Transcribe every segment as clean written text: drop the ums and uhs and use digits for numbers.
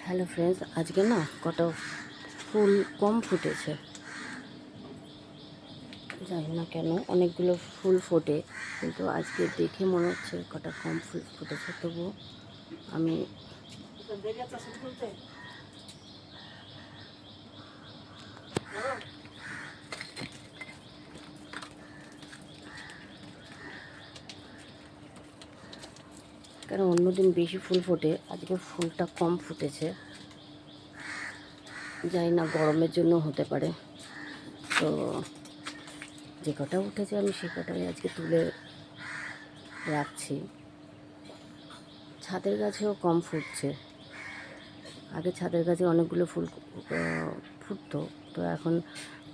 Hello friends, আজকে না কটা ফুল কম ফুটেছে, জানি না কেন। অনেকগুলো ফুল ফোটে, কিন্তু আজকে দেখে মনে হচ্ছে কটা কম ফুল ফুটেছে। তবুও আমি কারণ অন্যদিন বেশি ফুল ফোটে, আজকে ফুলটা কম ফুটেছে। জানি না, গরমের জন্য হতে পারে। তো যে কটা উঠেছে আমি সে কটাই আজকে তুলে রাখছি। ছাদের গাছেও কম ফুটছে। আগে ছাদের গাছে অনেকগুলো ফুল ফুটতো, তো এখন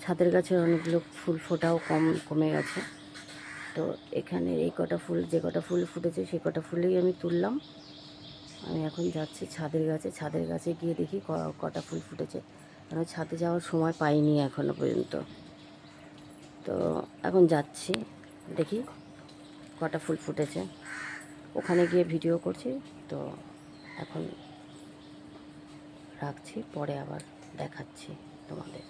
ছাদের গাছে অনেকগুলো ফুল ফোটাও কমে গেছে। তো এখানে এই কটা ফুল, যে কটা ফুল ফুটেছে সে কটা ফুলেই আমি তুললাম। আমি এখন যাচ্ছি ছাদের গাছে গিয়ে দেখি কটা ফুল ফুটেছে, কারণ ছাদে যাওয়ার সময় পাইনি এখনও পর্যন্ত। তো এখন যাচ্ছি, দেখি কটা ফুল ফুটেছে। ওখানে গিয়ে ভিডিও করছি। তো এখন রাখছি, পরে আবার দেখাচ্ছি তোমাদের।